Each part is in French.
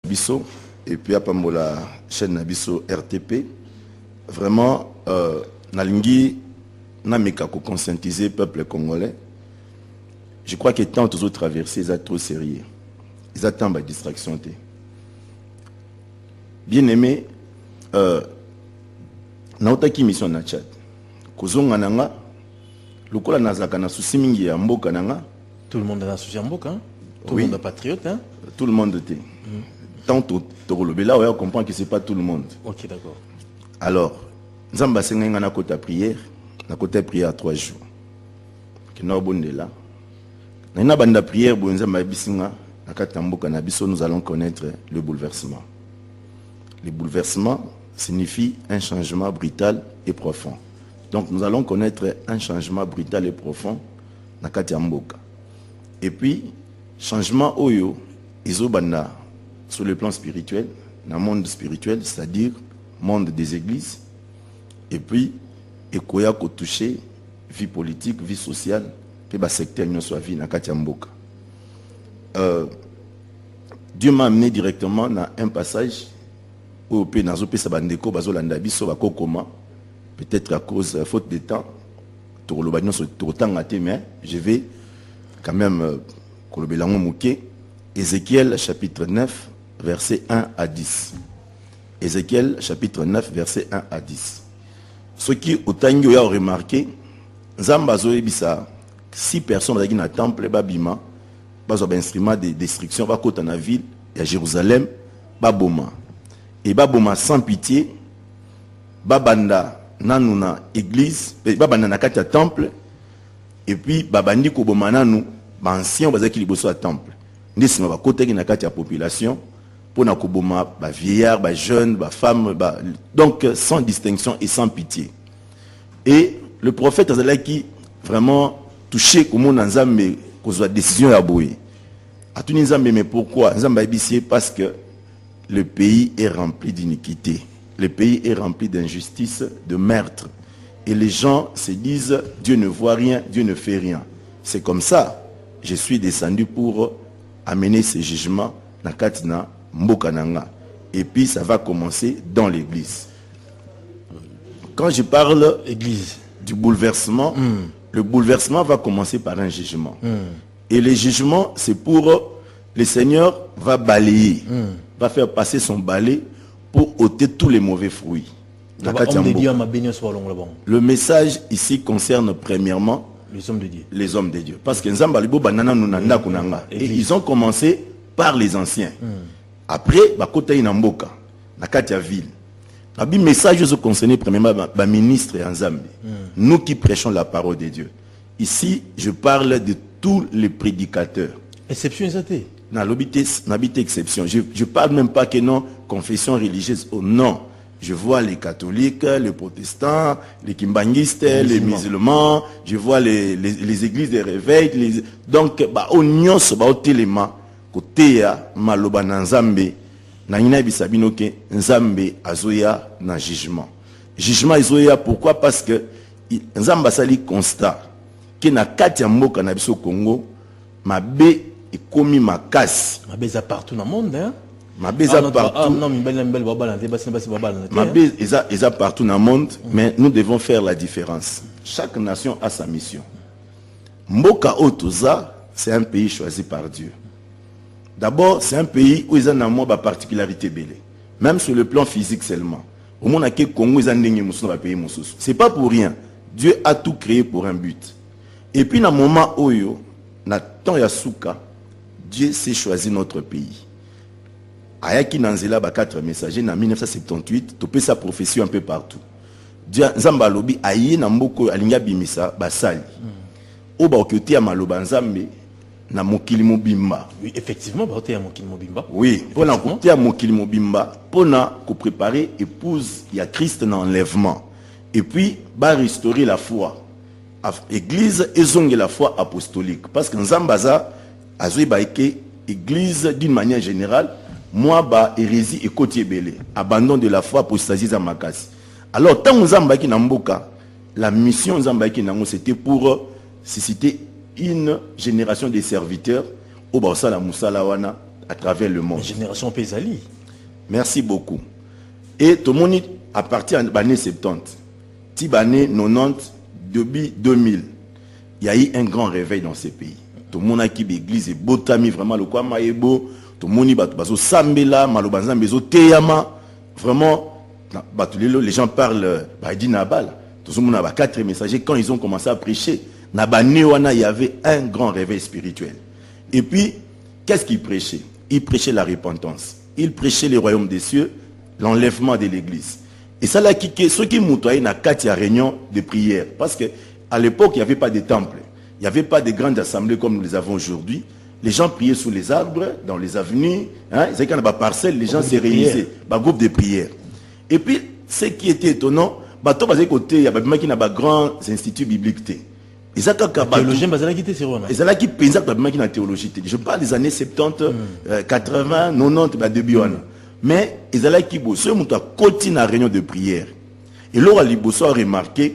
Bisso et puis à la chaîne Nabiso RTP. Vraiment, Nalingi Nameka pour conscientiser le peuple congolais. Je crois que tant aux autres traversées, ils sont trop sérieux. Ils attendent la distraction. Bien aimé, naotaki mission na Tchad. Kozonga nanga, lokola nazaka na souci mingi ya mboka nanga. Tout le monde a un souci en mboka, hein? Tout Oui. le monde est patriote, hein? Tout le monde était. Tant mais là, on comprend que c'est pas tout le monde. Ok, d'accord. Alors, Nzamba senga na kota prière, na kota prière 3 jours. Que na bonde là. Na banda prière bo Nzamba bisinga na kata mboka na biso, nous allons connaître le bouleversement. Le bouleversement signifie un changement brutal et profond. Donc nous allons connaître un changement brutal et profond na kata mboka. Et puis changement oyo izobanda sur le plan spirituel, dans le monde spirituel, c'est-à-dire monde des églises, et puis ekoya ko toucher vie politique, vie sociale, puis ba secteur nous soit vie na kati mboka. Dieu m'a amené directement dans un passage où pe nazo pe sa bandeko bazolanda biso bakokoma, peut-être à cause faute de temps, torolobano so totanga te, mais je vais quand même kolobelango muke. Ézéchiel chapitre 9 verset 1 à 10. Ézéchiel chapitre 9 verset 1 à 10. Ce qui autant yo a remarqué, Nzamba zoebisa 6 personnes dans le temple babima, bazo ba instrument de destruction ba kota na ville à Jérusalem, baboma. Et baboma sans pitié, babanda nanuna église, babanda na kati ya temple, et puis babandi ko boma nanu ba ancien bazaki liboso ya temple. Ndisima ba kota ki na kati ya population pour na ko boma ba vieillard, ba jeune, ba femme, donc sans distinction et sans pitié. Et le prophète azalaki vraiment touché comme Nzambe kozwa décision ya boye. Atuni Nzambe, mais pourquoi? Nzambe abisie parce que le pays est rempli d'iniquité. Le pays est rempli d'injustice, de meurtre. Et les gens se disent, Dieu ne voit rien, Dieu ne fait rien. C'est comme ça, je suis descendu pour amener ces jugements dans Katina Mbokananga. Et puis ça va commencer dans l'église. Quand je parle du bouleversement, le bouleversement va commencer par un jugement. Et le jugement, c'est pour le Seigneur va balayer, va faire passer son balai pour ôter tous les mauvais fruits. Le message ici concerne premièrement les hommes de Dieu. Les hommes de Dieu. Parce que et ils ont commencé par les anciens. Après, bakota inamboka, nakatia ville. Le message concerne premièrement le ministre et Nzambe. Nous qui prêchons la parole de Dieu. Ici, je parle de tous les prédicateurs. Exception exacte. N'habite exception. Je parle même pas que non, confession religieuse. Oh non. Je vois les catholiques, les protestants, les kimbangistes, les musulmans. Je vois les églises de réveil. Donc, on nyons, au téléma, côté ya maloba na Nzambe, na ina bisabino ke Nzambe azoya na jugement. Jugement azoya pourquoi? Parce que Nzamba sali constat que na kati ya mboka na biso Congo, mabe et commis makasi. Mabe za partout dans le monde, hein? Mabe za partout. Mabe eza partout dans le monde, mais nous devons faire la différence. Chaque nation a sa mission. Mboka Otoza, c'est un pays choisi par Dieu. D'abord, c'est un pays où ils ont une particularité belée. Même sur le plan physique seulement. Au monde que Congo, ils ont un pays. C'est pas pour rien. Dieu a tout créé pour un but. Et puis, dans le moment où na temps yasuka, Dieu s'est choisi notre pays. Ayaki Nanzela ba 4 messagers en 1978, topé sa prophétie un peu partout. Dieu Nzamba lobi ayi na mboko alinga bimisa basali. Oba okoti ya maloba Nzambe na mokili mobimba. Oui, effectivement, baote ya mokili mobimba. Oui, pour na okoti ya mokili mobimba, pour na ko préparer épouse ya Christ dans l'enlèvement. Et puis ba restaurer la foi. Église ezonge la foi apostolique parce que Nzambaza azoi baike église d'une manière générale. Moi, ba hérésie et côté belé, abandon de la foi, apostasie à makasi. Alors, tant Nzamba ki namboka, la mission Nzamba ki nango, c'était pour susciter une génération de serviteurs au Baosala Moussala Wana à travers le monde. La génération Pézali. Merci beaucoup. Et tout le monde, à partir de l'année 70, l'année 90, début 2000, il y a eu un grand réveil dans ces pays. Tout le monde a qui l'église est botami vraiment le quoi maïbo. Tout le monde bazo sambela, malobanza bezo teyama. Vraiment, les gens parlent d'Inabal. Tout le monde a 4 messagers quand ils ont commencé à prêcher. Il y avait un grand réveil spirituel. Et puis, qu'est-ce qu'ils prêchaient? Ils prêchaient la repentance. Ils prêchaient le royaume des cieux, l'enlèvement de l'église. Et ça là, ceux qui moutoyaient dans 4 réunions de prière. Parce qu'à l'époque, il n'y avait pas de temple. Il n'y avait pas de grandes assemblées comme nous les avons aujourd'hui. Les gens priaient sous les arbres, dans les avenues. Hein? C'est quand il y a des parcelles, les gens se réunissaient. Un groupe de prière. Et puis, ce qui était étonnant, il y a des grands instituts bibliques. Et ça, quand théologien, théologie. Je parle des années 70, 80, 90, début. Mais ils allaient qui ceux qui ont continué la réunion de prière. Et là, les bosso a remarqué,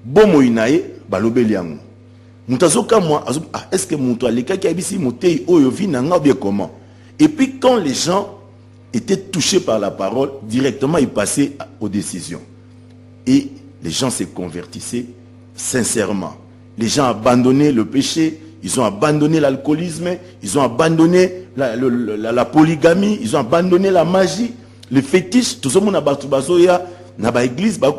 bon moïnae, balobeliango. Est-ce que mon toit, les cas qui habitent ici, bien comment? Et puis quand les gens étaient touchés par la parole, directement ils passaient aux décisions. Et les gens se convertissaient sincèrement. Les gens abandonnaient le péché, ils ont abandonné l'alcoolisme, ils ont abandonné la polygamie, ils ont abandonné la magie, le fétiche. Tout le monde a église, tout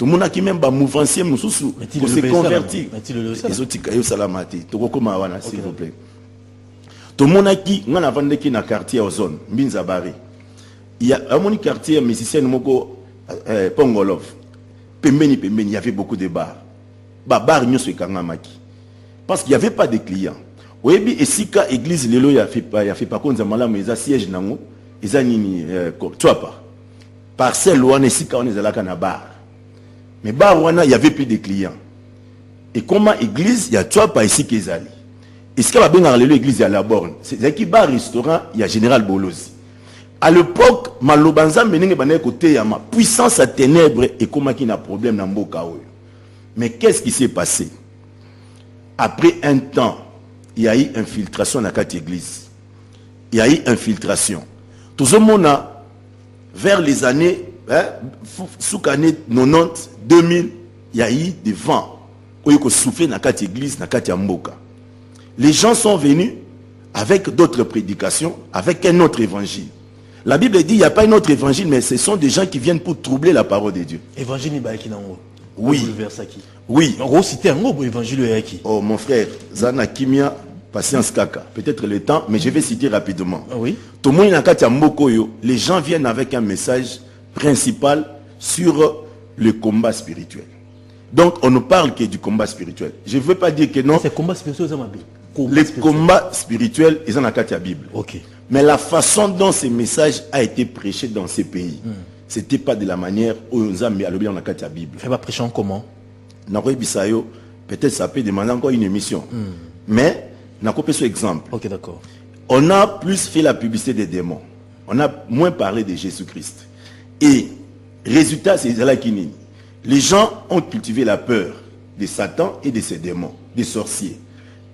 le monde a qui même un mouvancier pour se convertir. S'il vous plaît. Tout le monde a qui, on a vendu qui dans quartier aux zones, Mbinzabari. Il y a un quartier musicien Pongolov. Pembeni, il y avait beaucoup de bars. Bar parce qu'il n'y avait pas de clients. Oebi et sika église lelo il a fait pas comme ça malam mais siège nango ils nini tu vois pas parcelle wana sika on est là kana bar mais bar wana il y avait plus de clients et comment église il y a tu vois pas ici kezali est-ce que va bien lelo église à la borne c'est qui bar restaurant il y a général Bolozi à l'époque malobanza menenge bané côté ya ma puissance à ténèbres et comment qui n'a problème na mboka oyo. Mais qu'est-ce qui s'est passé? Après un temps, il y a eu infiltration dans cette église. Il y a eu infiltration. Tout ce monde a, vers les années, sous les années 90, 2000, il y a eu des vents où il y a soufflé dans cette église, dans cette mboka. Les gens sont venus avec d'autres prédications, avec un autre évangile. La Bible dit qu'il n'y a pas un autre évangile, mais ce sont des gens qui viennent pour troubler la parole de Dieu. Évangile qui oui. Oui. Oh mon frère, Zana Kimia, patience kaka. Peut-être le temps, mais je vais citer rapidement. Oui. Tout le monde a Mokoyo. Les gens viennent avec un message principal sur le combat spirituel. Donc on ne parle que du combat spirituel. Je ne veux pas dire que non. C'est combat spirituel, le combat spirituel est dans la Bible. Ok. Mais la façon dont ce message a été prêché dans ces pays. C'était pas de la manière où nous avons mis à l'objet dans la Bible. Fait pas prêcher comment? Peut-être ça peut demander encore une émission. Mais, on a copié ce exemple. Ok, d'accord. On a plus fait la publicité des démons. On a moins parlé de Jésus-Christ. Et, résultat, c'est là qui nie. Les gens ont cultivé la peur de Satan et de ses démons, des sorciers.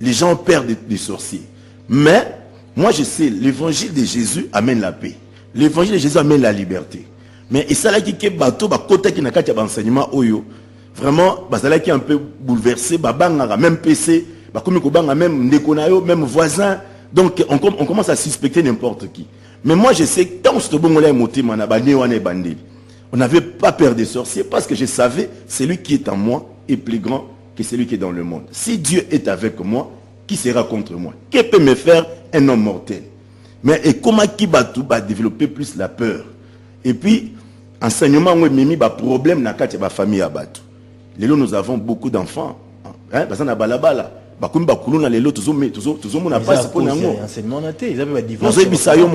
Les gens ont peur des sorciers. Mais, moi je sais, l'évangile de Jésus amène la paix. L'évangile de Jésus amène la liberté. Mais et ça là qui est bateau côté qui n'a qu'à enseignement oyo vraiment ça là qui est un peu bouleversé babanga même PC comme kobanga même ndekonayo même voisin donc on commence à suspecter n'importe qui. Mais moi je sais tant ce bon là motima na bane wana bandeli on n'avait pas peur des sorciers parce que je savais celui qui est en moi est plus grand que celui qui est dans le monde. Si Dieu est avec moi, qui sera contre moi? Que peut me faire un homme mortel? Mais et comment qui va développer plus la peur? Et puis, enseignement, on a mis des problèmes dans la famille à Batou. Nous avons beaucoup d'enfants. Parce qu'on a balabala. Mon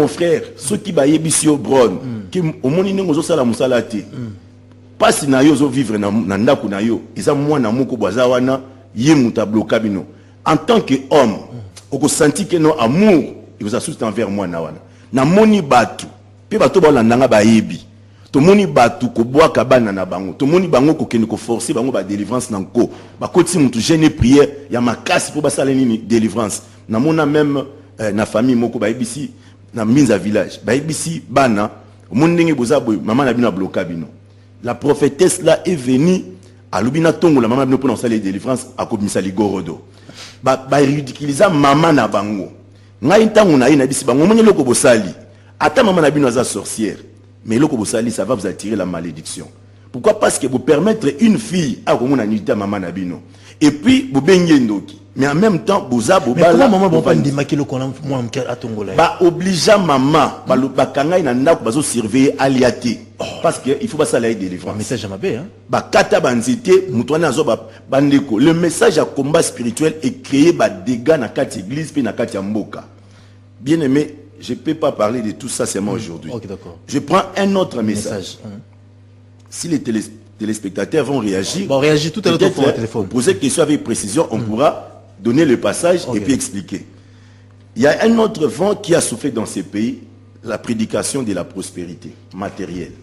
frère, ceux qui baillent au bron, qui au monde n'y ont pas musalate. Pas si na yo vivre na ndaku na yo, ils ont moins na moko bazawana yemuta blokabino. En tant qu'homme, on senti que non amour, il vous a soutenu envers moi na wana. Na moni batu. Pe bato ba landanga ba yebi to moni batu ko boa kabana na bango to moni bango ko kende ko forcer bango ba délivrance na ko ba koti mutu jeune prière ya makasi pour ba sala nini délivrance na mona même na famille moko ba ibisi na Minza village ba ibisi bana mondenge boza boy maman na bino bloqué bino. La prophétesse là est venue à Lubina Tongo la maman bino pour lancer les délivrances à komisa ligorodo. Ba ridiculiser maman na bango. Ngai ntango na ina bisi bango monye loko bosali. Ata maman na bino aza sorcière. Mais loko bosali ça va vous attirer la malédiction. Pourquoi? Parce que vous permettre une fille à komona nita maman na bino. Et puis vous bengé ndoki. Mais en même temps, boza bobala. Mais comment maman pas ndimaki le kona moi à Tongola? Ba obligea maman ba lo bakanga ina ndako bazo surveiller aliati. Parce que il faut pas ça la délivrance. Message à ma bé hein. Ba kata banzité mutwana azo ba bandeko. Le message à combat spirituel est créé ba dégâts na kati église puis na kati mboka. Bien aimé, je peux pas parler de tout ça seulement aujourd'hui. OK, d'accord. Je prends un autre message. Si les téléspectateurs vont réagir, bon, réagir tout à l'heure au téléphone. Poser question avec précision, on pourra donner le passage et puis expliquer. Il y a un autre vent qui a soufflé dans ces pays, la prédication de la prospérité matérielle.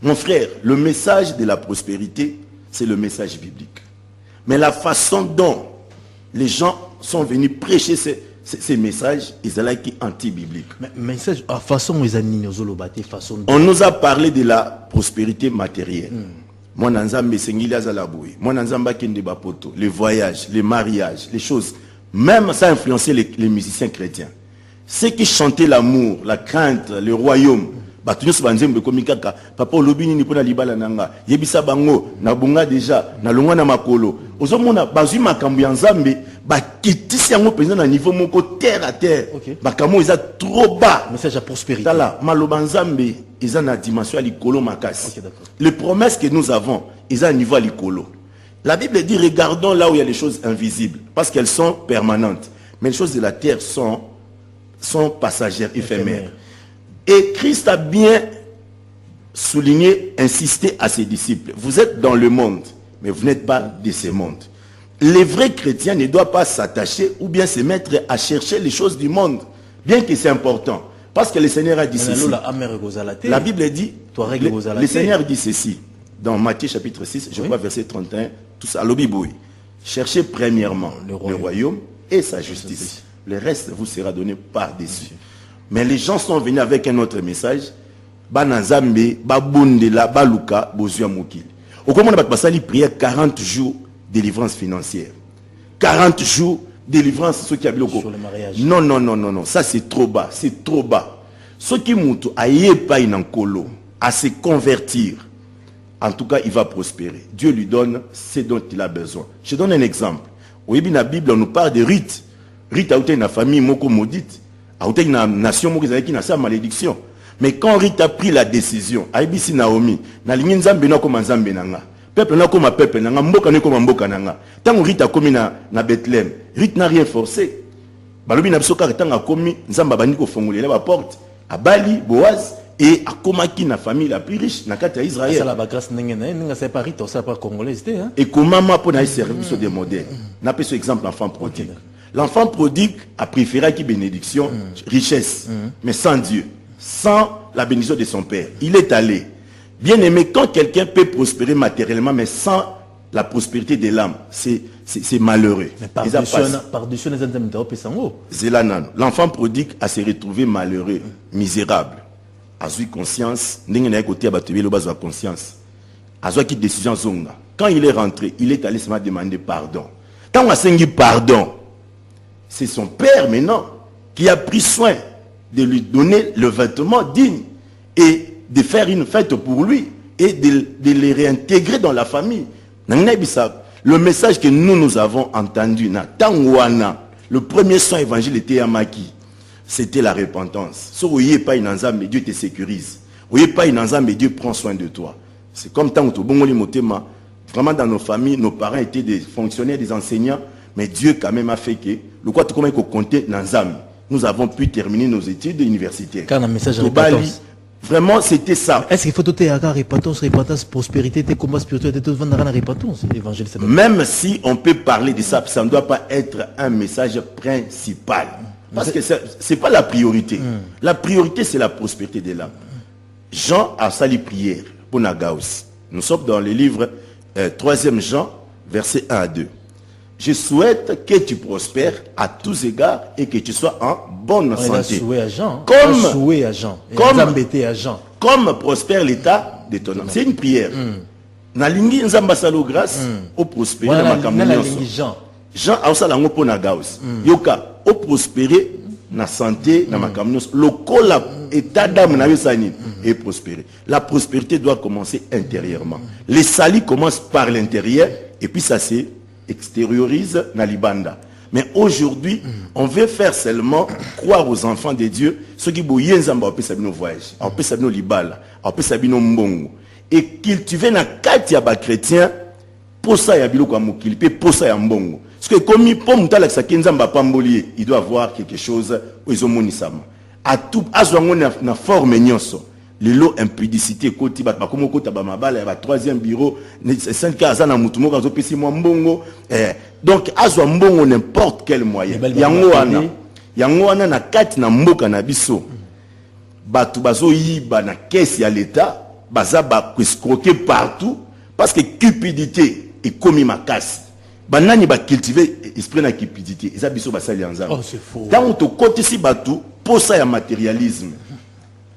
Mon frère, le message de la prospérité, c'est le message biblique. Mais la façon dont les gens sont venus prêcher ces messages, ils sont anti-bibliques. Mais façon on nous a parlé de la prospérité matérielle. Moi, les voyages, les mariages, les choses. Même ça a influencé les musiciens chrétiens. Ceux qui chantaient l'amour, la crainte, le royaume. Papa olobini ni pona libala nanga yebisa bango na bunga déjà na longwa na makolo ozomona bazui makambo ya nzambe bakitisi yango penza na niveau moko terre à terre bakamo eza trop bas. Message à prospérité tala maloba nzambe eza na dimension ya likolo makasi. Les promesses que nous avons eza à niveau ya likolo. La Bible dit regardons là où il y a les choses invisibles parce qu'elles sont permanentes, mais les choses de la terre sont passagères, éphémères. Et Christ a bien souligné, insisté à ses disciples. Vous êtes dans le monde, mais vous n'êtes pas de ce monde. Les vrais chrétiens ne doivent pas s'attacher ou bien se mettre à chercher les choses du monde, bien que c'est important. Parce que le Seigneur a dit ceci. La Bible dit, le Seigneur dit ceci, dans Matthieu chapitre 6, je crois verset 31, tout ça, cherchez premièrement le royaume et sa justice. Le reste vous sera donné par-dessus. Mais les gens sont venus avec un autre message. Banazambe, babundela, baluka, bozua mokili. Au comment on a passé prière 40 jours délivrance financière. 40 jours délivrance ceux qui habitent sur le mariage. Non, non, non, non, non. Ça c'est trop bas. C'est trop bas. Ceux qui moutent à pas en colo, à se convertir, en tout cas, il va prospérer. Dieu lui donne ce dont il a besoin. Je donne un exemple. Oui, dans la Bible, on nous parle de Ruth. Ruth a été une famille moko maudite. A été une nation qui a sa malédiction. Mais quand Ruth a pris la décision, Aïbisi Naomi, na lingi nzambe na koma nzambe nanga. Peuple na koma peuple nanga, mboka ne koma mboka nanga. Tant Ruth a commis na Bethléem, Ruth n'a rien forcé. Balobi na biso ka tanga komi nzamba bandi ko fongolela ba porte. Abali Boaz et a komaki na famille la plus riche na kata Israël. Ça la grâce n'enga c'est pas Ruth, ça pas congolais hein. Et comment ma pour na service des modèles. N'a pas ce exemple enfant prodigue. L'enfant prodigue a préféré qui bénédiction, richesse, mais sans Dieu, sans la bénédiction de son père. Il est allé. Bien aimé, quand quelqu'un peut prospérer matériellement, mais sans la prospérité de l'âme, c'est malheureux. Mais par-dessus les l'enfant prodigue a se retrouvé malheureux, misérable. A eu conscience, conscience. A eu décision zonga. Quand il est rentré, il est allé se demander pardon. Quand on a dit pardon, c'est son père maintenant qui a pris soin de lui donner le vêtement digne et de faire une fête pour lui et de les réintégrer dans la famille. Le message que nous avons entendu, le premier son évangile était à Maki, c'était la repentance. Si vous n'avez pas une ensemble, Dieu te sécurise. Vous n'avez pas une ensemble, Dieu prend soin de toi. C'est comme tant que vraiment dans nos familles, nos parents étaient des fonctionnaires, des enseignants. Mais Dieu quand même a fait que le quoi comment il faut compter dans l'âme. Nous avons pu terminer nos études universitaires. Quand un message de repentance. Vraiment c'était ça. Est-ce qu'il faut tout à repentance, prospérité, combat spirituel, tout vendre la repentance, l'évangile. Même si on peut parler de ça, ça ne doit pas être un message principal. Parce que c'est pas la priorité. La priorité c'est la prospérité de l'âme. Jean a sali prière pour Nagaus. Nous sommes dans le livre 3e Jean, verset 1 à 2. je souhaite que tu prospères à tous égards et que tu sois en bonne santé. Souhait à Jean. Comme souhait à Jean. Comme prospère l'état de ton âme. C'est une prière. Nalingi nzamba salo grâce au prospérer dans ma communauté. Jean a aussi la ngopo na gaus. Yoka au prospérer na santé dans ma communauté. Le col état d'âme na yosani et prospérer. La prospérité doit commencer intérieurement. Les salis commencent par l'intérieur et puis ça se extériorise na libanda. Mais aujourd'hui, on veut faire seulement croire aux enfants de Dieu ceux qui bouillent nzamba au pesabino voyage, au pesabino libala, au pesabino mbongo. Et cultiver na kati ya ba chrétien pour ça ya biloko ya mokili pe pour ça ya mbongo. Parce que comme pour mutala sa kenzamba pambolier, il doit avoir quelque chose où ils ont monisama. À tout azwango na forme nyonso. Les lots impudicité koti ba komo kota ba mabala ya troisième bureau, 5 cas na mutu moko zo pesi mo mbongo. Donc azwa mbongo n'importe quel moyen. Yango wana na kati na mboka na biso. Batu bazo yiba na caisse ya l'état. Bazaba escroquer partout parce que cupidité est commis ma casse. Banani ba cultiver esprit na cupidité. Eza biso basali ensemble. Oh, c'est faux. Dans ton côté si batou pour ça y a matérialisme.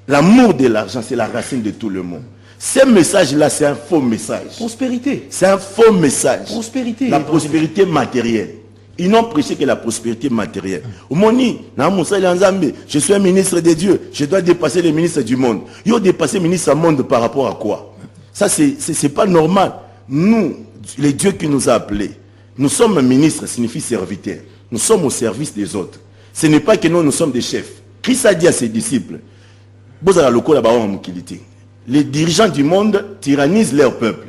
L'amour de l'argent c'est la racine de tout le monde. Ce message là c'est un faux message. Prospérité. C'est un faux message. Prospérité. La prospérité matérielle. Ils n'ont prêché que la prospérité matérielle. Je suis un ministre de Dieu. Je dois dépasser les ministres du monde. Ils ont dépassé le ministre du monde par rapport à quoi? Ça, c'est pas normal. Nous, les dieux qui nous a appelés, nous sommes ministres, signifie serviteurs. Nous sommes au service des autres. Ce n'est pas que nous sommes des chefs. Christ a dit à ses disciples, les dirigeants du monde tyrannisent leur peuple.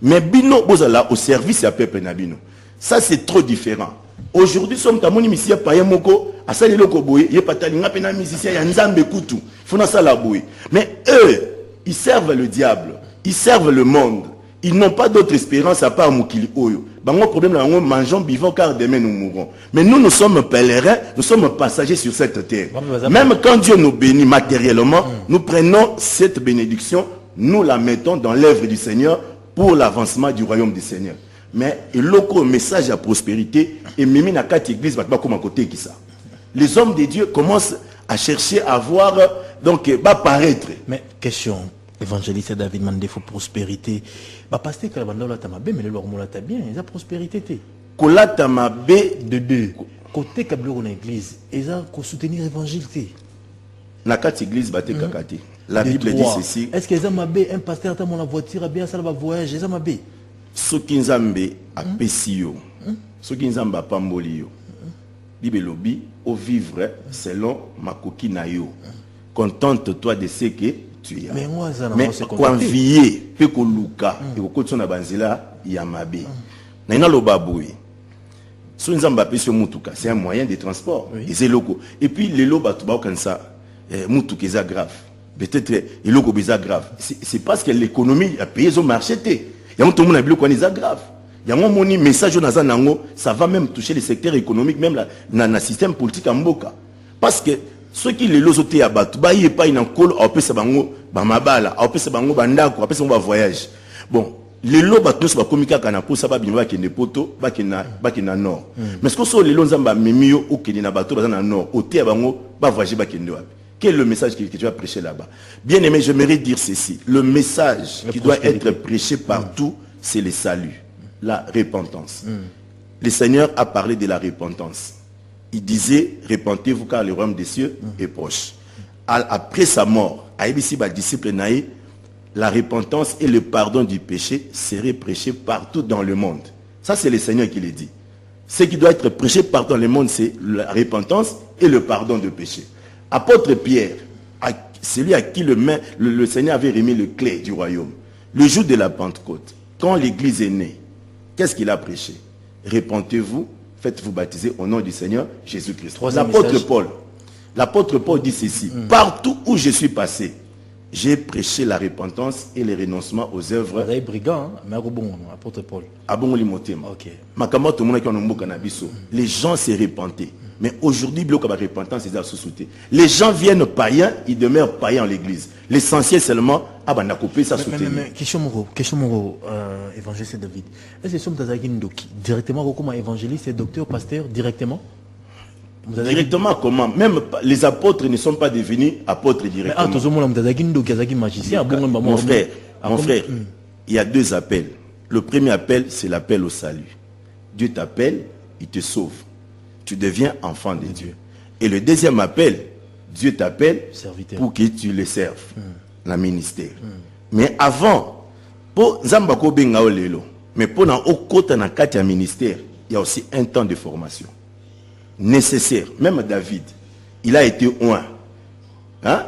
Mais bino bozala au service du peuple nabino. Ça c'est trop différent. Aujourd'hui sommes tamoni misia paye moko asali loko boye ye patali ngape na musicien ya nzambe kutu. Fona sala boye. Mais eux, ils servent le diable, ils servent le monde. Ils n'ont pas d'autre espérance à part mokili oyo. Bango problème là on mangeons vivons car demain nous mourrons. Mais nous sommes pèlerins, nous sommes passagers sur cette terre. Même quand Dieu nous bénit matériellement, nous prenons cette bénédiction, nous la mettons dans l'œuvre du Seigneur pour l'avancement du royaume du Seigneur. Mais le message à prospérité et même na quatre églises va comme à côté qui ça. Les hommes de Dieu commencent à chercher à voir donc va paraître. Mais question évangéliste David Mandefo prospérité. Bah pasteur Kalabanda tamabe mais le lormola ta bien, ils a prospérité té. Kola tamabe de deux côté kablo na église, ils a soutenir évangile té. Na quatre églises baté kakati. La Bible dit ceci. Est-ce qu'ils a mabé un pasteur ta mon voiture a bien ça va voyage, ils a mabé. Soki nzambe apesi yo soki nzambe apamboli yo bibelobi au vivre selon makoki na yo contente-toi de ce que tu as mais konvier pe koluka e kokotso na banzela ya mabe na ina loba boye so nzambe apesi yo mutuka c'est un moyen de transport et puis les loba to ba kansa mutuka eza grave peut-être eloko beza grave c'est parce que l'économie a payé son marché té. Il y a un grave. Il y a un message ça va même toucher le secteur économique, même le système politique en Mboka. Parce que ceux qui les losent à battre, ils ne pas en col, après ça mabala, après ça bandako, après ça voyage. Bon, les lots battus sont comme Kanapo, ça va bien qu'il ne poto, bakina nord. Mais ce que sont les lots zamba mimio ou qui n'a bateau dans le nord, au thé bango, va voyager bakino. Quel est le message que tu as prêché là-bas? Bien aimé, j'aimerais dire ceci. Le message qui doit être prêché partout, c'est le salut, la repentance. Le Seigneur a parlé de la repentance. Il disait, repentez-vous car le royaume des cieux est proche. Après sa mort, à Ebisiba disciple Naï, la repentance et le pardon du péché seraient prêchés partout dans le monde. Ça, c'est le Seigneur qui le dit. Ce qui doit être prêché partout dans le monde, c'est la repentance et le pardon du péché. Apôtre Pierre, celui à qui le Seigneur avait remis le clé du royaume, le jour de la Pentecôte, quand l'église est née, qu'est-ce qu'il a prêché? Repentez-vous, faites-vous baptiser au nom du Seigneur Jésus-Christ. L'apôtre Paul dit ceci, partout où je suis passé, j'ai prêché la repentance et le renoncement aux œuvres. Apôtre Paul. Les gens se repentaient. Mais aujourd'hui, la repentance est sous-souté. Les gens viennent païens, ils demeurent païens en l'église. L'essentiel seulement, abanda kopé ça soutenir. Mais question moro évangéliste David. Est-ce que somme tazaki ndoki directement comme évangéliste et docteur pasteur directement? Directement comment? Même les apôtres ne sont pas devenus apôtres directement. Mon frère, il y a deux appels. Le premier appel, c'est l'appel au salut. Dieu t'appelle, il te sauve. Tu deviens enfant de Dieu. Et le deuxième appel, Dieu t'appelle pour que tu le serves. Le ministère. Mais avant, pour Zambako Bengao Lelo, mais pour na okota na katia ministère, il y a aussi un temps de formation nécessaire. Même David, il a été oint. Hein?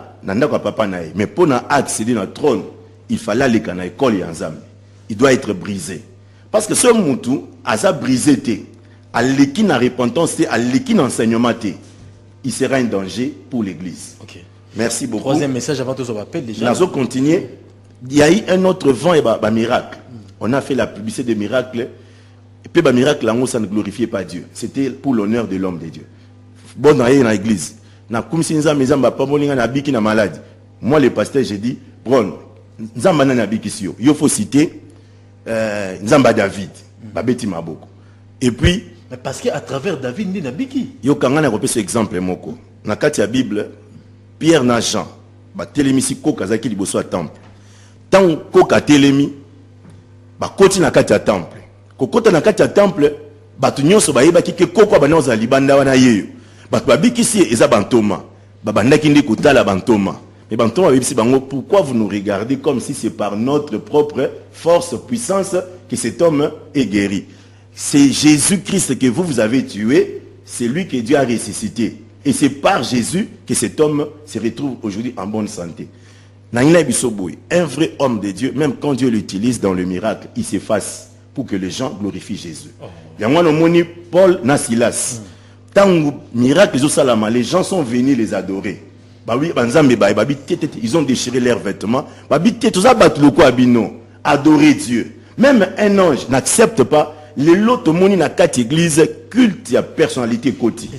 Mais pour accéder à trône, il fallait aller à l'école et ensemble. Il doit être brisé. Parce que ce moutou, a ça brisé, à l'équine à repentance, à l'équine enseignement, il sera un danger pour l'église. Okay. Merci beaucoup. Troisième message avant tout ça appel déjà. Nous allons continuer. Il y a eu un autre vent et un miracle. On a fait la publicité des miracles. Et puis, le miracle, ça ne glorifiait pas Dieu. C'était pour l'honneur de l'homme de Dieu. Bon, dans l'église, moi, le pasteur, j'ai dit, bon, il faut citer Nzamba David. Et puis, mais parce qu'à travers David, il y a Nabiki. Il y a ce exemple. Dans la Bible, Pierre na Jean, télémisi kokazaki liboso à temple. Tant koka télémi, koti na kati ya temple. Kokota na kati ya temple, batu nyonso bayeba ki ke kokwa banoza libanda wana yeyo. Batu babikisi eza bantoma. Babandaki ndi kotala bantoma. Mais bantoma babisi bango, pourquoi vous nous regardez comme si c'est par notre propre force, puissance que cet homme est guéri? C'est Jésus-Christ que vous avez tué, c'est lui que Dieu a ressuscité. Et c'est par Jésus que cet homme se retrouve aujourd'hui en bonne santé. Un vrai homme de Dieu, même quand Dieu l'utilise dans le miracle, il s'efface pour que les gens glorifient Jésus. Il y a moi, Paul Nasilas. Tant que miracle, les gens sont venus les adorer. Ils ont déchiré leurs vêtements. Adorer Dieu. Même un ange n'accepte pas les lots moni na quatre églises culte à personnalité côté.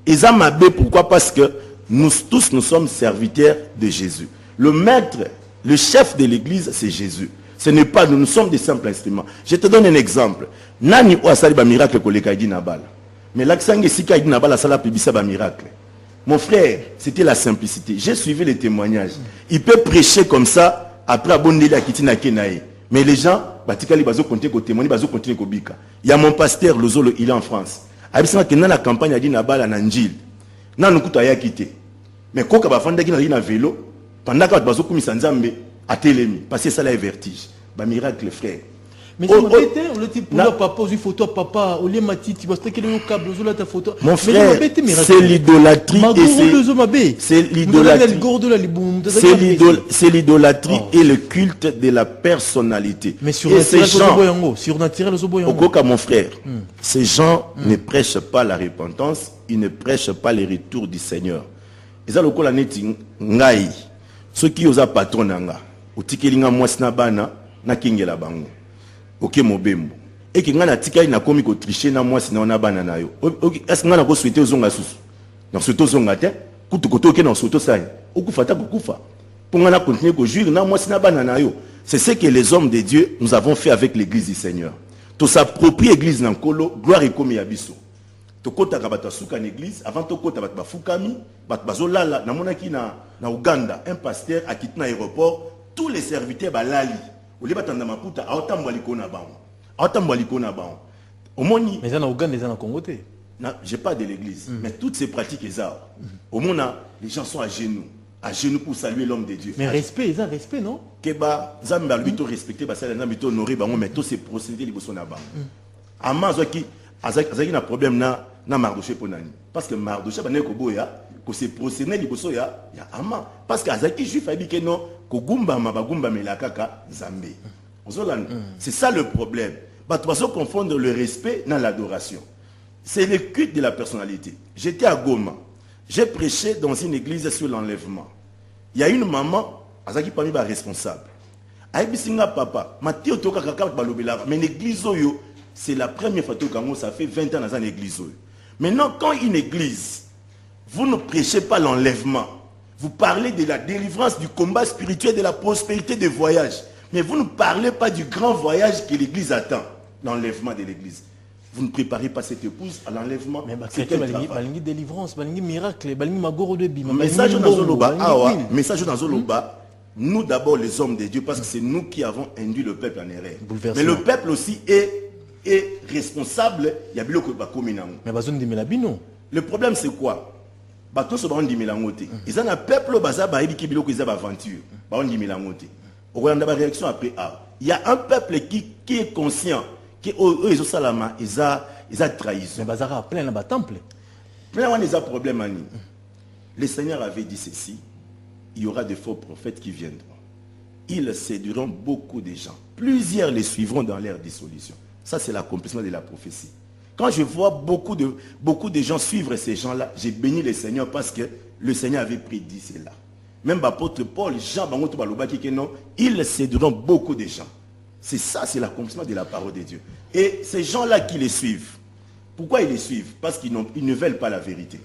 Ezamabé, pourquoi? Parce que nous tous nous sommes serviteurs de Jésus. Le maître, le chef de l'église, c'est Jésus. Ce n'est pas nous, nous sommes des simples instruments. Je te donne un exemple. Nani oasali ba miracle koleka idi na bala. Mais l'accent sika idi na bala sala pibisa ba miracle. Mon frère, c'était la simplicité. J'ai suivi les témoignages. Il peut prêcher comme ça après abondeli à kitina kenae. Mais les gens, batikali bazo compter ko témoigner, bazo continuer ko bika. Il y a mon pasteur Lozolo, il est en France. Abisanga que dans la campagne a dit na bala na njil. Na nukuta ya quitté. Mais koka ba fanda ki na vélo, pendant que bazo kumisa nzambe a télémi, parce que ça la vertige. Ba miracle frère. Mais c'est on le type pour papa pose une photo papa, au lieu matiti, parce que le câble Lozolo ta photo. Mon frère, c'est l'idolâtrie et c'est l'idolâtrie et le culte de la personnalité. Mais sur ces gens, mon frère, ces gens ne prêchent pas la repentance, ils ne prêchent pas le retour du Seigneur. Et ça le ko la neti ngai, ceux qui osent patron nanga, otikelinga mwasna bana na kingela bango. Ok mobembo. Et que ngana tika ina komi ko tricher na mwasi na ona bana na yo. Est-ce ngana ko souhaiter ozonga susu? Dans ce tozonga te, kutu koto ke na soto sai. Okufata kukufa. Pour ngana continuer ko jurer na mwasi na bana na yo. C'est ce que les hommes de Dieu nous avons fait avec l'église du Seigneur. To s'approprier église na nkolo, gloire et komi yabiso. To kota ka bata suka na église avant to kota bata bafukami, bata bazolala na monaki na Uganda, un pasteur a quitté l'aéroport, tous les serviteurs balali. Mais ça na Ouganda, ça na Congo. J'ai pas de l'église, mais toutes ces pratiques au monde les gens sont à genoux pour saluer l'homme de Dieu. Mais respect, ça respect non? Que ba zamba lui to respecter ba ça zamba to honorer ba mais tous ces procédés liboso na ba. Amazo qui azaki na problème na Mardoché ponani parce que Mardoché ba ne ko boya ko se procédé liboso ya ama parce que azaki juif a dit que non ko gumba mabagumba melakaka Zambé. C'est ça le problème. Bah tu vas confondre le respect dans l'adoration. C'est le culte de la personnalité. J'étais à Goma. J'ai prêché dans une église sur l'enlèvement. Il y a une maman, azaki parmi les responsables. Aïbisinga papa, Mathieu toka kaka balobela, mais l'église oyo, c'est la première fois que ça fait 20 ans dans une église oyo. Maintenant quand une église, vous ne prêchez pas l'enlèvement, Vous parlez de la délivrance, du combat spirituel, de la prospérité des voyages. Mais vous ne parlez pas du grand voyage que l'Église attend, l'enlèvement de l'Église. Vous ne préparez pas cette épouse à l'enlèvement. Mais c'est quelle délivrance, miracle, magoro de bima. Message dans Zoloba, message dans Zoloba. Nous d'abord les hommes de Dieu, parce que c'est nous qui avons induit le peuple en erreur. Mais le peuple aussi est responsable. Il y a bilo que mais bazon de melabino. Le problème c'est quoi? Bato so ba on di melangote. Ils ont un peuple baza ba ebi ki bilo ko izaba aventure. Ba on di melangote. Au Rwanda ba réaction après il y a un peuple qui est conscient que ils ont salama, ils a trahison. Mais bazara plein là bas temple. Plein on a problème ani. Le Seigneur avait dit ceci. Il y aura de faux prophètes qui viendront. Ils séduiront beaucoup de gens. Plusieurs les suivront dans leur dissolution. Ça, c'est l'accomplissement de la prophétie. Quand je vois beaucoup de gens suivre ces gens-là, j'ai béni le Seigneur parce que le Seigneur avait prédit cela. Même l'apôtre Paul, Jean, ils séduiront beaucoup de gens. C'est ça, c'est l'accomplissement de la parole de Dieu. Et ces gens-là qui les suivent, pourquoi ils les suivent? Parce qu'ils ne veulent pas la vérité.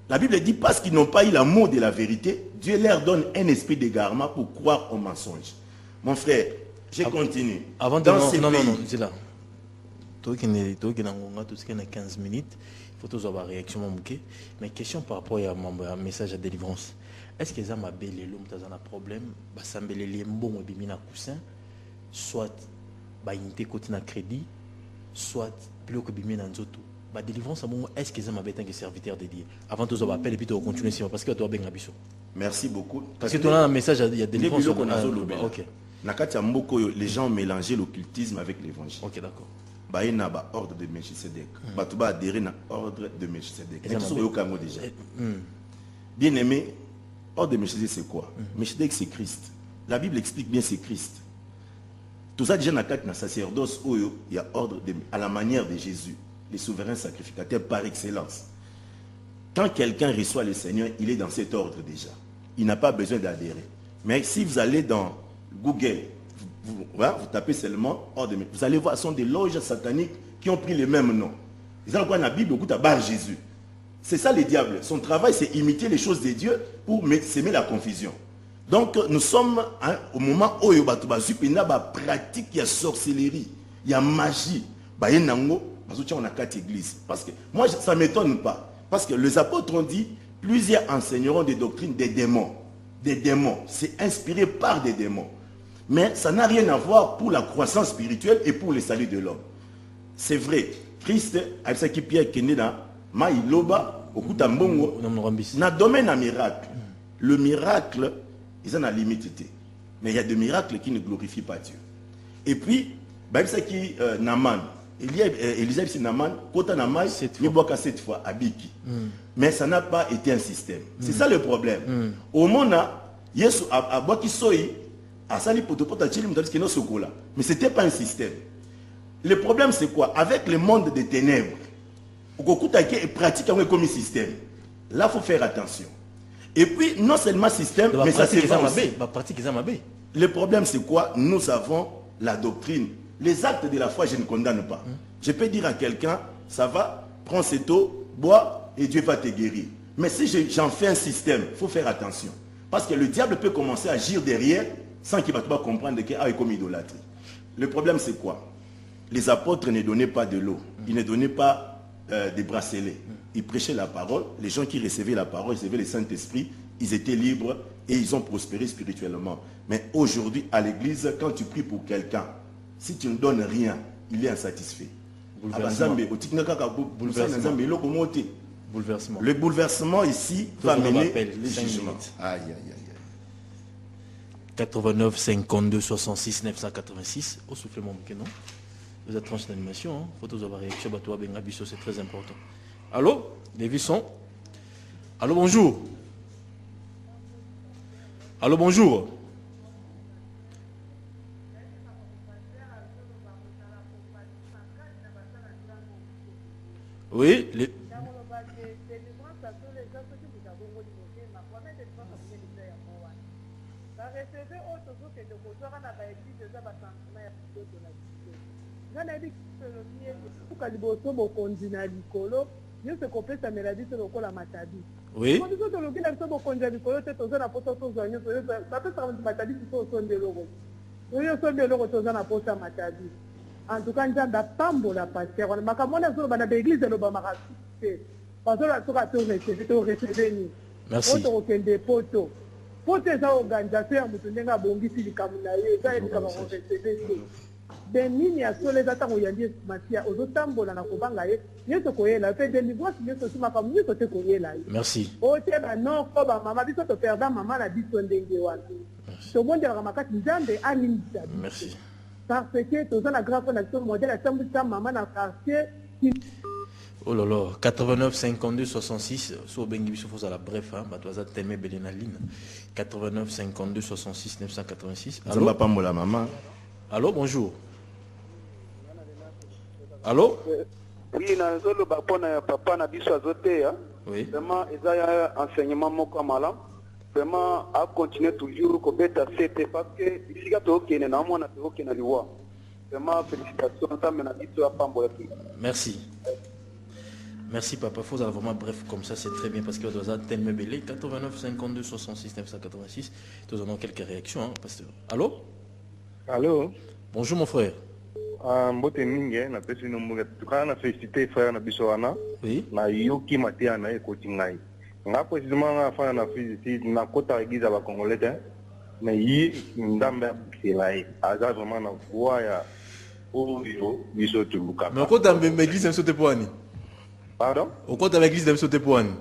La Bible dit parce qu'ils n'ont pas eu l'amour de la vérité, Dieu leur donne un esprit d'égarement pour croire au mensonge. Mon frère, je continue. Avant de non, c'est là. Toi qui a 15 minutes, il faut toujours avoir une réaction. Mais question par rapport à mon message à délivrance. Est-ce que ça m'a belé l'homme dans un problème? Ça m'a belé les bons et bimina coussin, soit une côté na crédit, soit plus que bimina nzoto. La délivrance, est-ce que ça m'a été un serviteur de Dieu? Avant de vous appeler et puis de continuer, parce que tu as bien habitué. Merci beaucoup. Parce que tu as un message, il y a délivrance. Ok. Nakati Mboko, les gens ont mélangé l'occultisme avec l'évangile. Ok, d'accord. Il y a un ordre de Melchisedec. Tu vas adhérer à l'ordre de Melchisedec. Bien aimé, ordre de Melchisedec, c'est quoi? Melchisedec, c'est Christ. La Bible explique bien c'est Christ. Tout ça, déjà, dans le sacerdoce, il y a ordre à la manière de Jésus. Les souverains sacrificateurs par excellence. Quand quelqu'un reçoit le Seigneur, il est dans cet ordre déjà. Il n'a pas besoin d'adhérer. Mais si vous allez dans Google, vous tapez seulement ordre, vous allez voir, ce sont des loges sataniques qui ont pris le même nom. Ils ont quoi dans la Bible, beaucoup de Jésus. C'est ça le diable. Son travail, c'est imiter les choses de Dieu pour s'aimer la confusion. Donc, nous sommes au moment où il y a une pratique, il y a sorcellerie, il y a magie. On a 4 églises. Parce que moi, ça ne m'étonne pas. Parce que les apôtres ont dit, plusieurs enseigneront des doctrines des démons. Des démons. C'est inspiré par des démons. Mais ça n'a rien à voir pour la croissance spirituelle et pour le salut de l'homme. C'est vrai. Christ, avec sa Pierre qui est dans Maïloba, au Koutambongo, n'a domaine un miracle. Le miracle, ils ont la limité. Mais il y a des miracles qui ne glorifient pas Dieu. Et puis, ça qui Naman. Elisabeth Naman, Kota Namai, il boit 7 fois à Biki. Mais ça n'a pas été un système. C'est ça le problème. Au monde, Yesu a boit qui soy, a sali potopota chili mutabiski no sokola. Mais ce n'était pas un système. Le problème c'est quoi? Avec le monde des ténèbres, Okokutake est pratique comme un système. Là, il faut faire attention. Et puis, non seulement système, mais ça c'est aussi. Le problème c'est quoi? Nous avons la doctrine. Les actes de la foi, je ne condamne pas. Je peux dire à quelqu'un, ça va, prends cette eau, bois, et Dieu va te guérir. Mais si j'en fais un système, il faut faire attention. Parce que le diable peut commencer à agir derrière, sans qu'il va pas comprendre qu'il est comme idolâtrie. Le problème, c'est quoi? Les apôtres ne donnaient pas de l'eau. Ils ne donnaient pas des bracelets. Ils prêchaient la parole. Les gens qui recevaient la parole, recevaient le Saint-Esprit, ils étaient libres et ils ont prospéré spirituellement. Mais aujourd'hui, à l'église, quand tu pries pour quelqu'un, si tu ne donnes rien, il est insatisfait. Bouleversement. Le bouleversement ici va mener le jugement. Aïe, aïe, aïe. 89 52 66 986. Au souffle mon non. Vous êtes tranche d'animation. Photos de réaction. C'est très important. Allô, Lévisson. Allô, bonjour. Allô, bonjour. Oui, les... Yo se copie sa mélodie sur le col à Matadi. Oui. Quand nous sommes là, nous sommes au congé du colo, c'est aux zones à poste aux oignons, ça peut être Matadi qui sont au son de l'euro. Nous sommes de l'euro aux zones à poste à Matadi. En tout cas, nous avons tambo la pasteur. On a makamona sur la église de l'Obama. Parce que la sourate est recevée. Merci. Poto okende poto. Poto eza organisation mutu ndenga bongisi likamuna ye, eza likama recevée. De nini ya sole eza tango yandi matia ozotambola na kobanga ye, nyoso koyela pe de niveau nyoso sima comme nyoso te koyela ye. Merci. Ote ba non ko ba mama biso to perdre mama na biso ndenge wapi. To monde la makati nzambe animisa. Merci. Parce que toza na grave na so modèle ya tambisa mama na quartier. Oh là là, 89 52 66, sur Bengi Bissou à la bref, hein, Batouaza Temé Belénaline. 89 52 66 986. Allô? Pambola maman. Allô, bonjour. Allô? Oui, na zolo bapona papa na biso azote ya. Oui. Vraiment, ils ont enseignement moko malam. Vraiment, à continuer toujours ko beta c'était parce que ici ga to kene na mona to kene liwa. Vraiment, félicitations ça mena biso à Pambola. Merci. Merci papa, faut avoir vraiment bref comme ça, c'est très bien parce que doit tellement belé 89 52 66 986. Nous avons quelques réactions, hein, pasteur. Allô? Allô? Bonjour mon frère. Mbote mingi na pesi no mboga tukana féliciter frère na biso wana. Oui. Na yoki matia na ekoti ngai. Nga précisément nga fa na physique na kota église ba congolais hein. Mais yi ndambe kilai. Aza vraiment na voix ya oyo biso tuluka. Mais quand tu l'église de sauter poani. Pardon? Au compte avec l'église de sauter poani.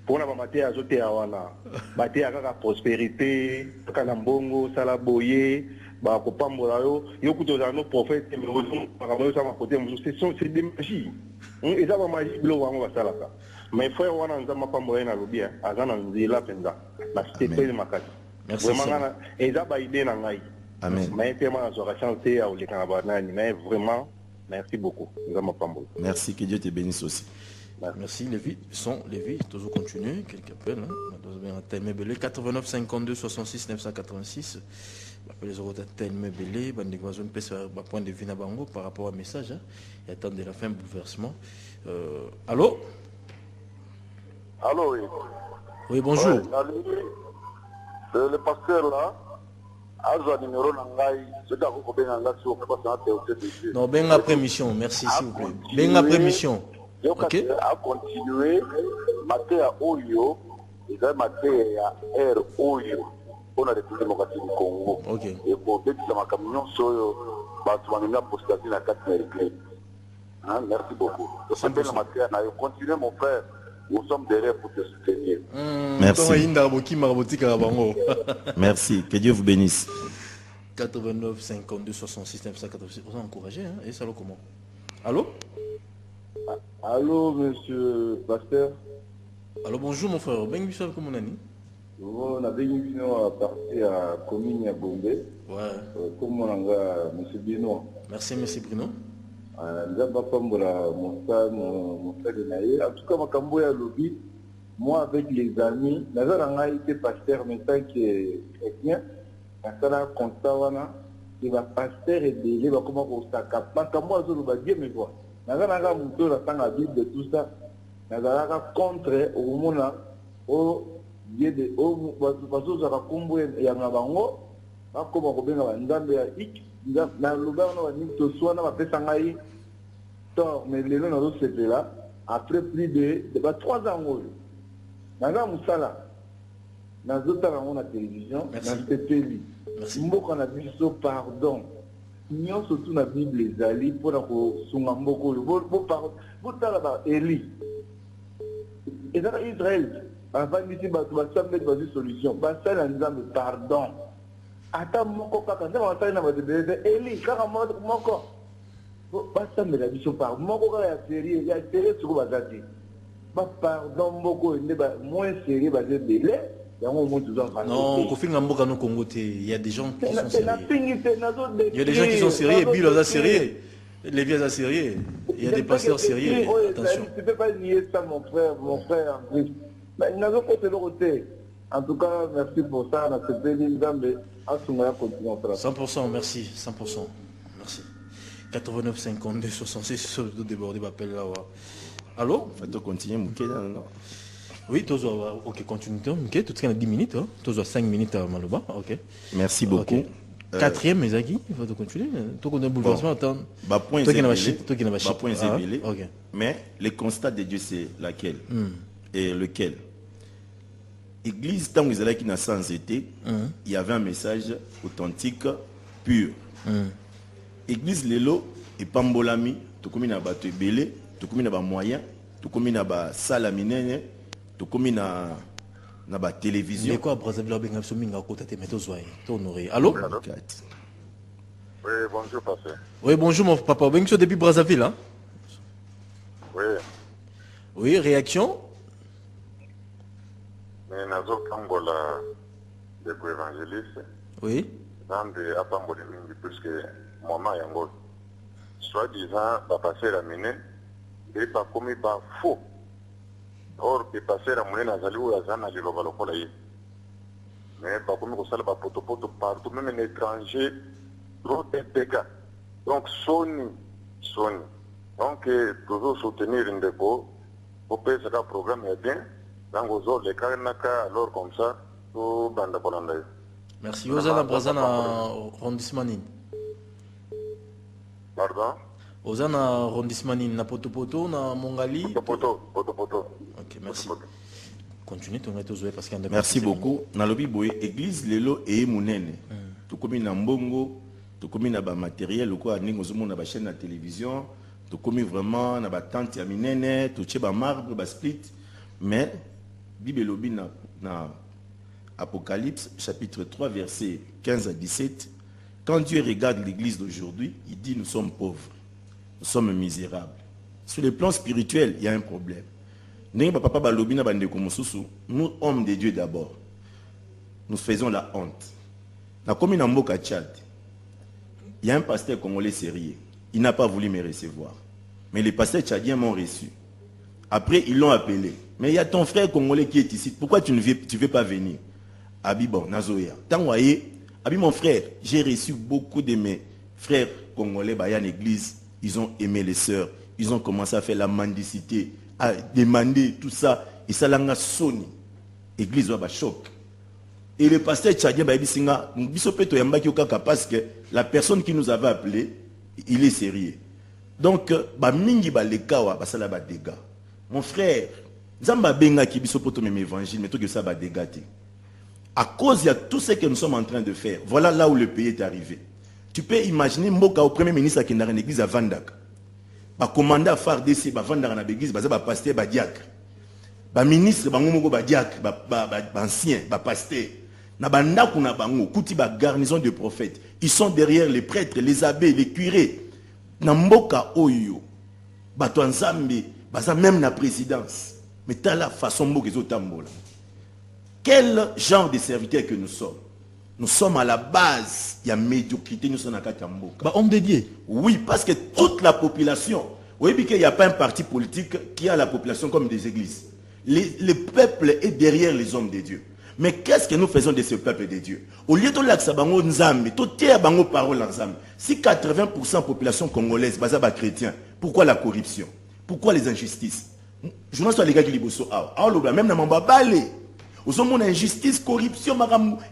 Pour na ba matia azote wana. Matia kaka prospérité, kaka mbongo, sala boye. Bah kopambola yo kutoza no prophète mais on ça ma côté c'est des magies et ça va magie blo wango basalaka mais frère wana nzama pambola na lobia azana nzila penza na stepele makati vraiment na eza ba idée na ngai Amen. Mais tellement na soka chanter au lekana banani mais vraiment merci beaucoup nzama pambola. Merci, que Dieu te bénisse aussi. Merci, les vies sont les vies. Toujours continuer, quelques appels. Hein. 89 52 66 986. Les autres tellement belé, point de vue par rapport au message. Et attendre la fin bouleversement. Allô? Allô, oui. Oui, bonjour. Ouais, le pasteur là, a un numéro nangai, c'est d'accord qu'on a là sur le non, ben après mission, merci s'il vous plaît. Ben après mission. Ok. A continuer, maté à Oyo, ils ont maté à R Oyo. On a République démocratique du Congo. Ok. Et pour dire que ma camion sur la postation à 4 mètres. Merci beaucoup. Je continuez mon frère. Nous sommes derrière pour te soutenir. Merci. Merci. Que Dieu vous bénisse. 89 52 66 986. Vous encouragez, hein? Et ça le comment? Allô? Allô, monsieur Pasteur. Allô, bonjour mon frère. Ben Bissau, comment on a dit? On a béni à partir à commune à Bombay. Ouais. Comme on a monsieur Bino. Merci, monsieur Bruno. Nous avons pas mon frère de Naïe. En tout cas, ma cambo à lobby. Moi, avec les amis, nous avons été pasteur, mais tant que chrétien, nous avons constat, il va pasteur et il va comment on s'accapare. Ma cambo à Zolo va dire, mais quoi? Nous avons monté la Bible de tout ça. Nous avons contre au monde, au yede o bazo za kombo ya ngabango bakoma ko benga nzambe ya ik na lubano wa nito swana ba pesa ngai to mais lelo na zo sepela après plus de 3 ans ngolo nanga musala na zo tala na télévision na sepeli mboka na biso pardon nyo surtout na bible ezali pour ko sunga mboko bo tala ba Eli ezala Israël. Avant d'ici, tu vas mettre une solution. Ça, c'est pardon. Attends, mon copain, quand on va faire Eli, quand on va faire la mission par mon copain, il y a sérieux sur le bazar. Pardon, beaucoup, moins sérieux, basé délai. Non, il y a des gens qui sont sérieux. Il y a des gens qui sont sérieux, Bill a sérieux. Les vieux sérieux. Il y a des pasteurs sérieux. Attention. Tu ne peux pas nier ça, mon frère en Christ. Mais nous avons fait le côté. En tout cas, merci pour ça. On a fait des lignes à Soumaya continuer. 100%, merci. 100%. Merci. 89 52 66, surtout débordé, m'appelle là. Allô? Faut continuer, Mouké, non? Oui, ok, continue. Ok, tout ce qu'on a 10 minutes. Tu as 5 minutes à Maloba. Ok. Merci beaucoup. Okay. Quatrième, mes amis, il faut continuer. Toi, on a bouleversement, attends. Point toi qui n'as pas point mais le constat de Dieu, c'est laquelle et lequel? Église, tant que vous qui n'a sans été, il y avait un message authentique, pur. Église, Lelo, et Pambolami, tout comme il y a bateau belé, tout comme il y a moyen, tout comme il y a salle à minene, tout comme il y a la télévision. Mais quoi, Brazzaville, allô? Oui, bonjour, Pasteur. Oui, bonjour, mon papa. Bonjour depuis Brazzaville. Hein? Oui. Oui, réaction? Mais nazo kambola de évangéliste. Oui. Dans des apamboli mingi puisque maman yangol. Soi-disant, va passer la mine, et pas commis par faux. Or, que passer la monnaie nazali ou la zana de l'ovalokola yi. Mais pas commis au sale pas poto partout, même un étranger, trop TPK. Donc, Sony. Donc, toujours soutenir une déco, pour payer ce programme est bien. Dans les autres, les cas, alors comme ça, tout bande de. Merci. Ozana Brazana arrondissement. Pardon? Ozana arrondissement na Poto na Mongali. Poto. Ok, merci. Continuez ton réseau parce qu'il y a. Merci beaucoup. Dans le Bible, église lelo et munene. Tout comme na mbongo, tout comme na ba matériel ou quoi, ningo zomo na ba chaîne na télévision, tout comme vraiment na ba tente ya minene, tout ba marbre, ba split, mais Bible lobi na Apocalypse chapitre 3 verset 15 à 17, quand Dieu regarde l'église d'aujourd'hui, il dit nous sommes pauvres, nous sommes misérables. Sur le plan spirituel, il y a un problème. Nous, hommes de Dieu d'abord, nous faisons la honte. Dans la commune Mboka Tchad, il y a un pasteur congolais sérieux. Il n'a pas voulu me recevoir. Mais les pasteurs tchadiens m'ont reçu. Après, ils l'ont appelé. Mais il y a ton frère congolais qui est ici. Pourquoi tu ne veux pas venir? Abi bon, Nazoya. Abi mon frère, j'ai reçu beaucoup de mes frères congolais à l'église. Ils ont aimé les sœurs. Ils ont commencé à faire la mendicité, à demander tout ça. Et ça l'a sonné. L'église va choc. Et le pasteur tchadien parce que la personne qui nous avait appelé, il est sérieux. Donc, mingi ba lekawa ba sala ba dégâts. Mon frère, Zamba benga ki biso poto même évangile, mais tout que ça va dégâter. À cause de tout ce que nous sommes en train de faire, voilà là où le pays est arrivé. Tu peux imaginer Mboka au premier ministre qui est dans l'église à Vandak. Ba commandant FARDC ba Vandak na l'église, ba pasteur ba diacre. Ba ministre ba ngomoko ba diacre, ba ancien, ba pasteur. Na banda kuna bango, kuti ba garnison de prophètes. Ils sont derrière les prêtres, les abbés, les curés. Na Mboka oyo, ba to nzambe, ba za même na présidence. Mais t'as la façon Mboka ezotambola. Quel genre de serviteurs que nous sommes? Nous sommes à la base, il y a médiocrité, nous sommes à Katamboka. Bah, homme dédié. Oui, parce que toute la population, vous voyez qu'il n'y a pas un parti politique qui a la population comme des églises. Le peuple est derrière les hommes de Dieu. Mais qu'est-ce que nous faisons de ce peuple de Dieu? Au lieu de l'Aksabango Nzambe, tout est bango parole Nzambe. Si 80% de la population congolaise est chrétien, pourquoi la corruption? Pourquoi les injustices? Je ne sais pas les gars qui disent même dans mon babalé. Nous sommes en injustice, corruption,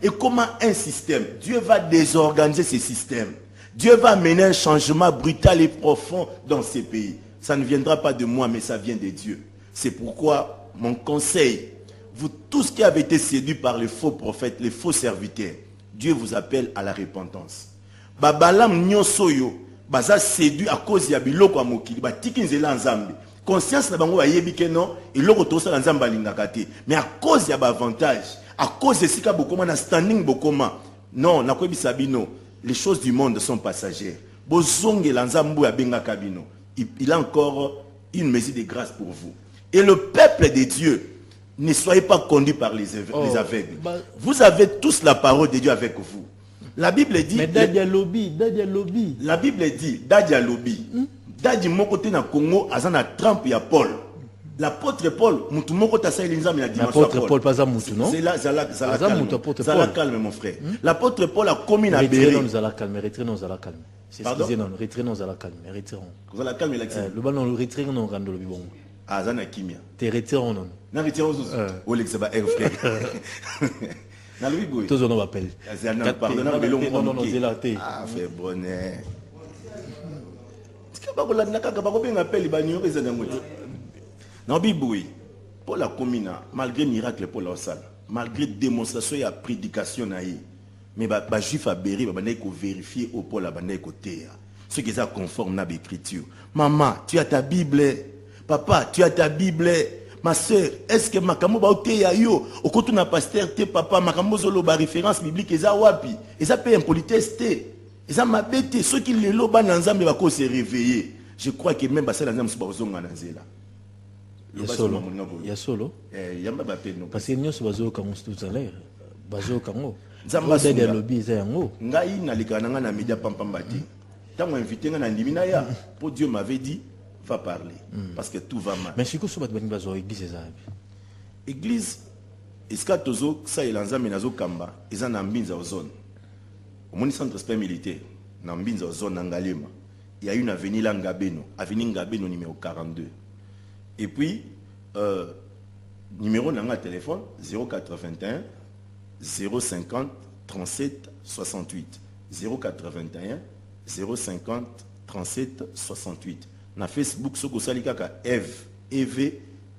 et comment un système? Dieu va désorganiser ce système. Dieu va mener un changement brutal et profond dans ces pays. Ça ne viendra pas de moi, mais ça vient de Dieu. C'est pourquoi mon conseil, vous tous qui avez été séduits par les faux prophètes, les faux serviteurs, Dieu vous appelle à la repentance. Babalam nyosoyo, baza séduit à cause ya biloko amokili, ba tikinzela nzambe. Conscience na bango ayebi ke non, et l'autre tosa la nzamba lingakate. Mais à cause il y a avantage, à cause de sika bokoma na standing bokoma. Non, na kwebi sabino, les choses du monde sont passagères. Bozonge la nzambu ya benga kabino. Il a encore une mesure de grâce pour vous. Et le peuple de Dieu, ne soyez pas conduits par les aveugles. Vous avez tous la parole de Dieu avec vous. La Bible dit. Mais Dadia Lobby. La Bible dit, Dadia Lobby. Dadi mon côté na Congo, azana Trump ya Paul. L'apôtre Paul, mutu moko ta sa elinza mais la dimension. L'apôtre Paul pas mutu non? C'est là, ça la calme mon frère. L'apôtre Paul a commis na Béry. Nous allons calmer, retirez nous à la calme. C'est ce non, retirez nous à la calme, retirons. Vous allez calmer l'accent. Le ballon retire nous rendre le bon. Azana Kimia. T'es retiré en non. Non, retiré en sous. Olex ba frère. Na lui boy. Tous on m'appelle. Pardon, non, c'est là té. Ah, fait bonnet. Est-ce que pas ko la naka ka ba ko ben appel ba nyo eza nango. Non biboui. Pour la commune, malgré miracle pour la salle, malgré démonstration et prédication naïe, mais ba juif a béri ba bandai ko vérifier au pour la bandai côté. Ce qui est conforme à l'écriture. Maman, tu as ta Bible. Papa, tu as ta Bible. Ma soeur, est-ce que makambo ba ote ya yo okoto na pasteur te papa makambo zolo ba référence biblique eza wapi? Eza pe impolitesse te. Eza mabete ceux qui le loba na nzambe ba ko se réveiller. Je crois que même ba sala nzambe so ba zonga na nzela. Il y a solo. Parce que nous sommes tout à l'heure. Bazo kango. Nzamba de lobby za yango. Ngai na likananga na media pampambati. Tant invité nga na ndimina ya pour Dieu m'avait dit va parler parce que tout va mal. Mais si ko so bat bani bazo église za. Église iska tozo ça elanza menazo kamba eza na mbinza ozone. Au moni centre sport militaire na mbinza ozone na Ngalema. Il y a une avenue là Ngabeno, avenue Ngabeno numéro 42. Et puis numéro de téléphone 081 050 37 68 081 050 37 68. Na Facebook soko sali kaka Eve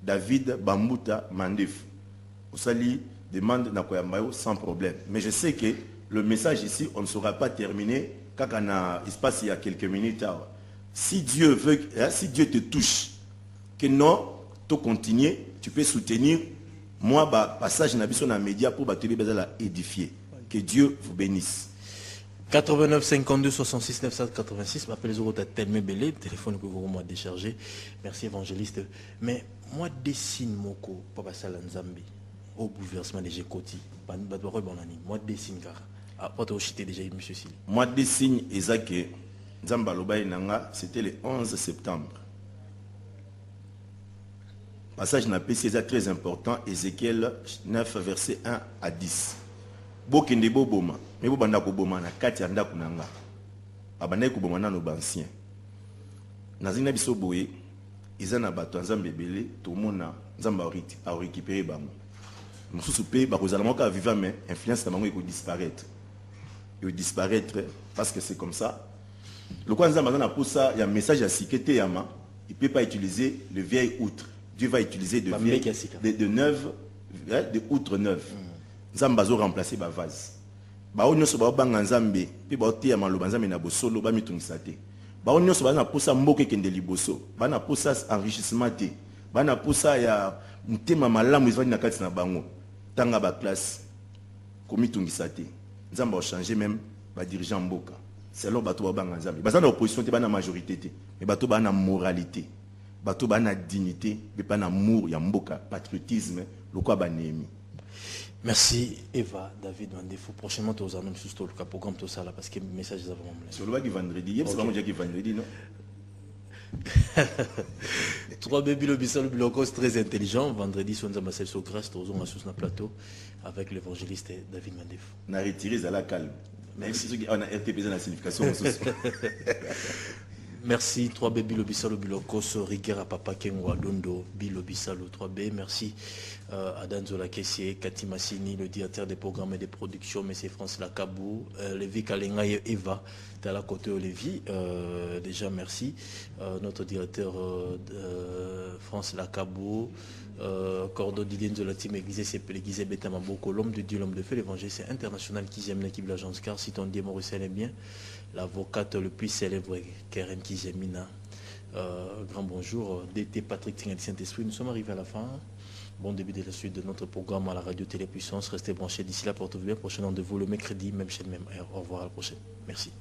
David Bambuta Mandef. Osali demande na koyambayo sans problème. Mais je sais que le message ici on ne sera pas terminé kaka na espace il y a quelques minutes. Si Dieu veut, si Dieu te touche, que non, tu continues, tu peux soutenir moi passage na biso na média pour battre bezala édifier. Que Dieu vous bénisse. 89 52 66 986 m'appelle Zorota tellement belé téléphone que vous m'avez déchargé. Merci évangéliste. Mais moi dessine moko papa sala nzambe au bouleversement des Jekoti. Moi dessine car après au chité déjà monsieur Sili. Moi dessine ezake nzamba lobai nanga c'était le 11 septembre. Passage na PC est très important, Ézéchiel 9 verset 1 à 10. Bokende boboma, mais bobanda ko boma na kati anda kunanga. Abanda ko boma na no bancien. Nazina biso boye, izana bato nzambe belé, tout mona nzamba a récupérer bango. Mususu pe ba kozala moka vivant mais influence na bango iko disparaître. Il disparaître parce que c'est comme ça. Le quoi nzamba na posa, il y a un message à sikete yama, il peut pas utiliser le vieil outre. Dieu va utiliser de neuve, de outre neuve. Nzamba zo remplacer ba vase. Ba onyoso ba banga nzambe, pe ba otia maloba nzambe na bosolo ba mitungisa te. Ba onyoso ba na posa mboke kende liboso, ba na posa enrichissement te. Ba na posa ya ntema malamu izvani na kati na bango. Tanga ba classe komitungisa te. Nzamba o changer même ba dirigeant mboka. Selon bato ba banga nzambe. Ba na opposition te ba na majorité te, mais bato ba na moralité. Bato ba na dignité, mais pas na amour, ya mboka, patriotisme, le quoi banemi. Merci Eva David Mandefou. Prochainement tu vas annoncer sur le programme tout ça là parce que le message est vraiment sur le qui vendredi, hier c'est vraiment qui vendredi non. 3 bébés le bissal le bloc très intelligent vendredi sur nous Marcel sur grâce tous on sur le plateau avec l'évangéliste David Mandefou. Na retiré à la calme. Merci on a RTP dans la signification. Merci 3B Bilobissalo Bilokos Riguera Papa Kenwa Dondo Bilobissalo 3B. Merci à Danzola Kessier, Cathy Massini, le directeur des programmes et des productions, M. France Lacabou, Lévi Kalenga et Eva, t'as la côté Lévi, déjà merci. Notre directeur France Lacabou, Cordo Didien de la team Église, c'est l'Église Betamaboko, l'homme de Dieu, l'homme de feu, l'évangile, c'est international qui aime l'équipe de l'agence car si ton Dieu Maurice est bien. L'avocate le plus célèbre, Karen Kijemina. Grand bonjour, DT Patrick Tingadi Saint-Esprit. Nous sommes arrivés à la fin. Bon début de la suite de notre programme à la radio Télépuissance. Restez branchés d'ici là, portez-vous bien. Prochain rendez-vous le mercredi, même chaîne, même heure. Au revoir à la prochaine. Merci.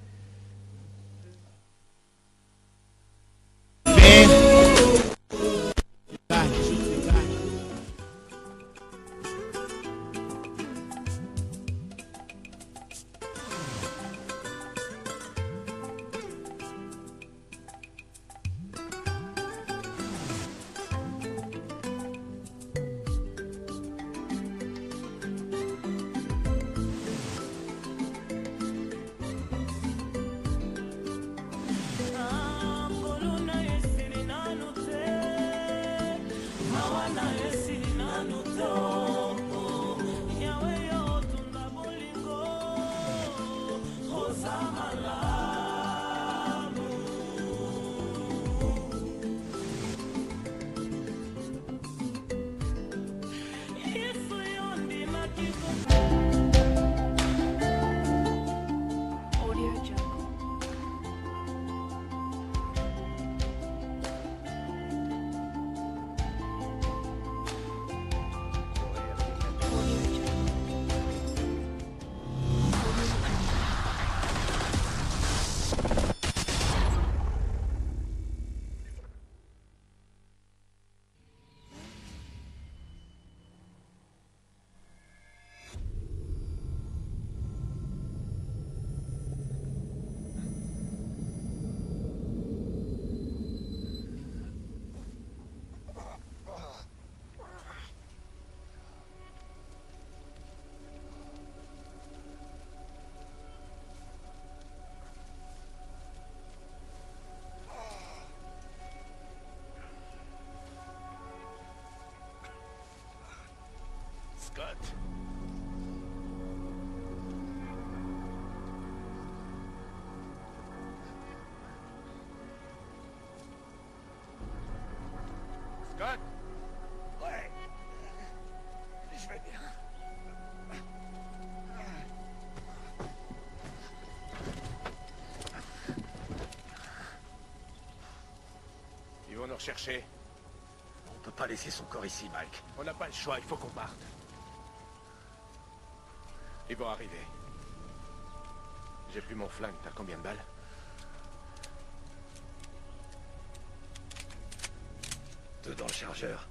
Scott. Scott. Ouais. Je vais bien. Ils vont nous rechercher. On peut pas laisser son corps ici, Mike. On n'a pas le choix, il faut qu'on parte. Ils vont arriver. J'ai plus mon flingue, t'as combien de balles? Deux dans le chargeur.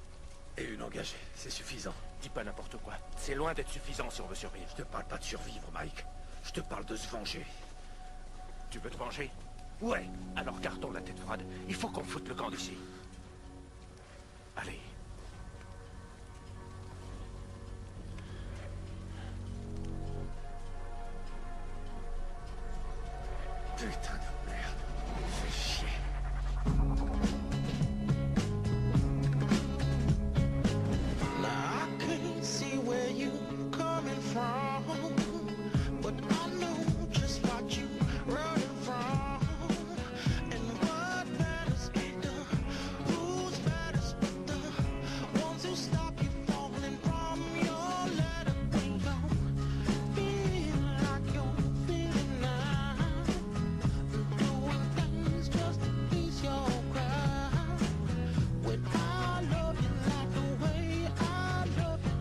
Et une engagée, c'est suffisant. Dis pas n'importe quoi. C'est loin d'être suffisant si on veut survivre. Je te parle pas de survivre, Mike. Je te parle de se venger. Tu veux te venger? Ouais. Alors gardons la tête froide. Il faut qu'on foute le camp d'ici. Allez. Putain de